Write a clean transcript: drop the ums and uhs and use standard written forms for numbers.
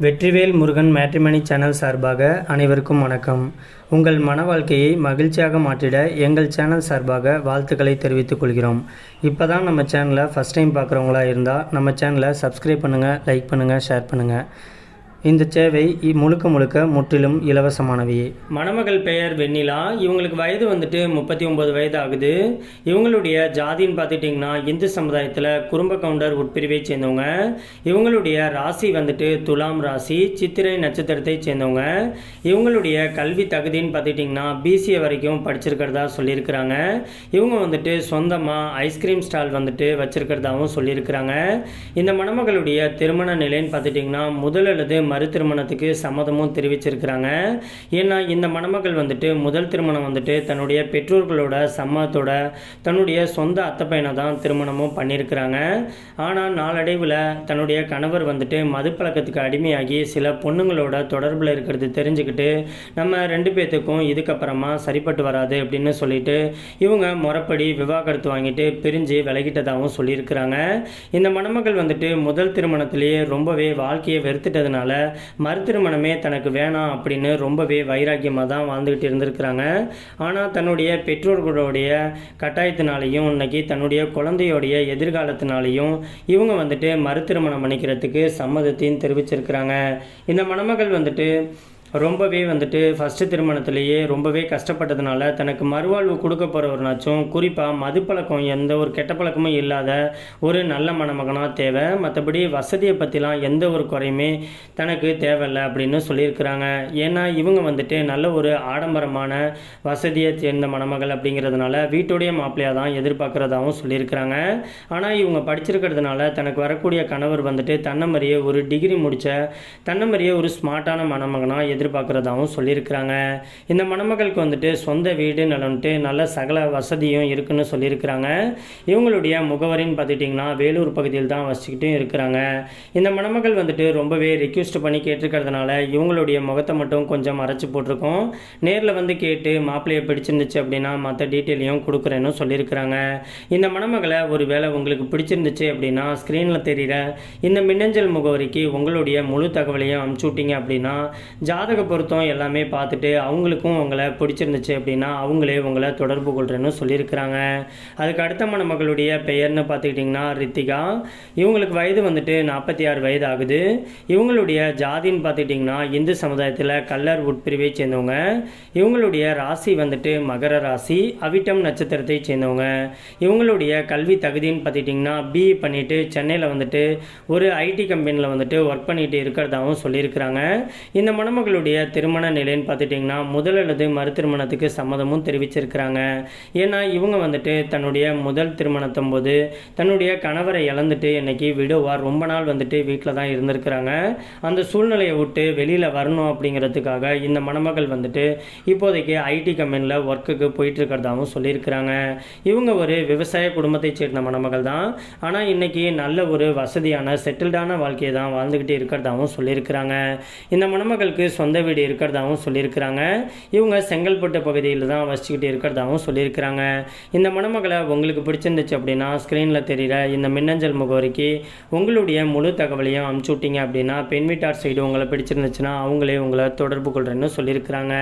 Vetrivel Murugan matrimony channel சார்பாக அனைவருக்கும் வணக்கம். உங்கள் மன வாழ்க்கையை மகிழ்ச்சியாக மாற்றிட எங்கள் சேனல் சார்பாக வாழ்த்துக்களை தெரிவித்துக் கொள்கிறோம். இப்போ தான் நம்ம சேனலை ஃபஸ்ட் டைம் பார்க்குறவங்களா இருந்தால் நம்ம சேனலை சப்ஸ்கிரைப் பண்ணுங்கள், லைக் பண்ணுங்கள், ஷேர் பண்ணுங்கள். இந்த சேவை முழுக்க முற்றிலும் இலவசமானவையே. மணமகள் பெயர் வெண்ணிலா. இவங்களுக்கு வயது 39 வயது ஆகுது. இவங்களுடைய ஜாதின்னு பார்த்துட்டிங்கன்னா இந்து சமுதாயத்தில் குறும்ப கவுண்டர் உட்பிரிவை சேர்ந்தவங்க. இவங்களுடைய ராசி துலாம் ராசி, சித்திரை நட்சத்திரத்தை சேர்ந்தவங்க. இவங்களுடைய கல்வி தகுதின்னு பார்த்துட்டிங்கன்னா பிசிஏ வரைக்கும் படிச்சிருக்கிறதா சொல்லியிருக்கிறாங்க. இவங்க சொந்தமாக ஐஸ்கிரீம் ஸ்டால் வச்சிருக்கிறதாவும் சொல்லியிருக்கிறாங்க. இந்த மணமகளுடைய திருமண நிலைன்னு பார்த்துட்டிங்கன்னா முதல் அல்லது மறு திருமணத்துக்கு சம்மதமும் தெரிவிச்சிருக்கிறாங்க. ஏன்னா இந்த மணமகள் முதல் திருமணம் தன்னுடைய பெற்றோர்களோட சம்மதத்தோட தன்னுடைய சொந்த அத்தை பையனை தான் திருமணமும் பண்ணியிருக்கிறாங்க. ஆனால் நாளடைவில் தன்னுடைய கணவர் மது பழக்கத்துக்கு அடிமையாகி சில பொண்ணுங்களோட தொடர்பில் இருக்கிறது தெரிஞ்சுக்கிட்டு நம்ம 2 பேர்த்துக்கும் இதுக்கப்புறமா சரிப்பட்டு வராது அப்படின்னு சொல்லிட்டு இவங்க முறைப்படி விவாகரத்து வாங்கிட்டு பிரிஞ்சு விலகிட்டதாகவும் சொல்லியிருக்கிறாங்க. இந்த மணமகள் முதல் திருமணத்திலேயே ரொம்பவே வாழ்க்கையை வெறுத்துட்டதுனால மறுதிருமணமே தனக்கு வேணாம் அப்படின்னு ரொம்பவே வைராக்கியமாக தான் வாழ்ந்துக்கிட்டு இருந்திருக்கிறாங்க. ஆனால் தன்னுடைய பெற்றோர்களுடைய கட்டாயத்தினாலையும் இன்னைக்கு தன்னுடைய குழந்தையோடைய எதிர்காலத்தினாலையும் இவங்க மறுதிருமணம் பண்ணிக்கிறதுக்கு சம்மதத்தையும் தெரிவிச்சிருக்கிறாங்க. இந்த மணமகள் ரொம்பவே ஃபஸ்ட்டு திருமணத்திலேயே ரொம்பவே கஷ்டப்பட்டதுனால தனக்கு மறுவாழ்வு கொடுக்க போகிறவர்னாச்சும் குறிப்பாக மது பழக்கம் எந்த ஒரு கெட்ட பழக்கமும் இல்லாத ஒரு நல்ல மணமகனாக தேவை. மற்றபடி வசதியை பற்றிலாம் எந்த ஒரு குறையுமே தனக்கு தேவையில்லை அப்படின்னு சொல்லியிருக்கிறாங்க. ஏன்னா இவங்க நல்ல ஒரு ஆடம்பரமான வசதியை சேர்ந்த மணமகள் அப்படிங்கிறதுனால வீட்டுடைய மாப்பிள்ளையாக தான் எதிர்பார்க்குறதாகவும் சொல்லியிருக்கிறாங்க. ஆனால் இவங்க படிச்சிருக்கிறதுனால தனக்கு வரக்கூடிய கணவர் தன்னை மாதிரியே ஒரு டிகிரி முடித்த தன்னை மாதிரியே ஒரு ஸ்மார்ட்டான மணமகனாக எதிர்பார்க்குறதாகவும் சொல்லியிருக்கிறாங்க. இந்த மணமகளுக்கு சொந்த வீடு நல்ல சகல வசதியும் இருக்குன்னு சொல்லியிருக்கிறாங்க. இவங்களுடைய முகவரின்னு பார்த்துட்டிங்கன்னா வேலூர் பகுதியில் தான் வச்சுக்கிட்டும் இருக்கிறாங்க. இந்த மணமகள் ரொம்பவே ரிக்வெஸ்ட் பண்ணி கேட்டிருக்கிறதுனால இவங்களுடைய முகத்தை மட்டும் கொஞ்சம் மறைச்சி போட்டிருக்கோம். நேரில் கேட்டு மாப்பிள்ளையை பிடிச்சிருந்துச்சு அப்படின்னா மற்ற டீட்டெயிலையும் கொடுக்குறேன்னு சொல்லியிருக்கிறாங்க. இந்த மணமகளை ஒரு வேளை உங்களுக்கு பிடிச்சிருந்துச்சு அப்படின்னா ஸ்க்ரீனில் தெரிகிற இந்த மின்னஞ்சல் முகவரிக்கு உங்களுடைய முழு தகவலையும் அனுப்பிச்சு விட்டீங்க அப்படின்னா ஜாதக பொருத்தம் எல்லாமே பார்த்துட்டு அவங்களுக்கும் உங்களை பிடிச்சிருந்துச்சு அப்படின்னா அவங்களே உங்களை தொடர்பு கொள்றேன்னு சொல்லியிருக்கிறாங்க. அதுக்கு அடுத்த மணமகளுடைய பெயர்னு பார்த்துக்கிட்டிங்கன்னா ரித்திகா. இவங்களுக்கு வயது 46 வயது ஆகுது. இவங்களுடைய ஜாதின்னு பார்த்துக்கிட்டிங்கன்னா இந்து சமுதாயத்தில் கல்லர் உட்பிரிவை சேர்ந்தவங்க. இவங்களுடைய ராசி மகர ராசி, அவிட்டம் நட்சத்திரத்தை சேர்ந்தவங்க. இவங்களுடைய கல்வி தகுதின்னு பார்த்துக்கிட்டிங்கன்னா பிஇ பண்ணிட்டு சென்னையில் ஒரு ஐடி கம்பெனியில் ஒர்க் பண்ணிட்டு இருக்கிறதாகவும் சொல்லியிருக்கிறாங்க. இந்த மணமகளுடைய திருமண நிலைன்னு பார்த்துட்டிங்கன்னா முதல் அல்லது மறு திருமணத்துக்கு சம்மதமும் தெரிவிச்சிருக்கிறாங்க. ஏன்னா இவங்க தன்னுடைய முதல் திருமணத்தும் போது தன்னுடைய கணவரை இழந்துட்டு இன்னைக்கு விடுவார் ரொம்ப நாள் வீட்டில் தான் இருந்திருக்கிறாங்க. அந்த சூழ்நிலையை விட்டு வெளியில் வரணும் அப்படிங்கிறதுக்காக இந்த மணமகள் இப்போதைக்கு ஐடி கம்பெனியில் ஒர்க்குக்கு போயிட்டு இருக்கிறதாகவும் சொல்லியிருக்கிறாங்க. இவங்க ஒரு விவசாய குடும்பத்தை சேர்ந்த மணமகள் தான். ஆனால் இன்னைக்கு நல்ல ஒரு வசதியான செட்டில்டான வாழ்க்கையை தான் வாழ்ந்துக்கிட்டு இருக்கிறதாகவும் சொல்லியிருக்கிறாங்க. இந்த மணமகளுக்கு சொந்த வீடு இருக்கிறதாகவும் சொல்லியிருக்கிறாங்க. இவங்க செங்கல்பட்டு பகுதியில் தான் வச்சுக்கிட்டு இருக்கிறதாகவும் சொல்லியிருக்கிறாங்க. இந்த மணமகளை உங்களுக்கு பிடிச்சிருந்துச்சு அப்படின்னா ஸ்க்ரீனில் தெரிகிற இந்த மின்னஞ்சல் முகவரிக்கு உங்களுடைய முழு தகவலையும் அனுப்பிச்சு விட்டீங்க அப்படின்னா பெண் வீட்டார் சைடு உங்களை பிடிச்சிருந்துச்சுன்னா அவங்களே உங்களை தொடர்பு கொள்றேன்னு சொல்லியிருக்கிறாங்க.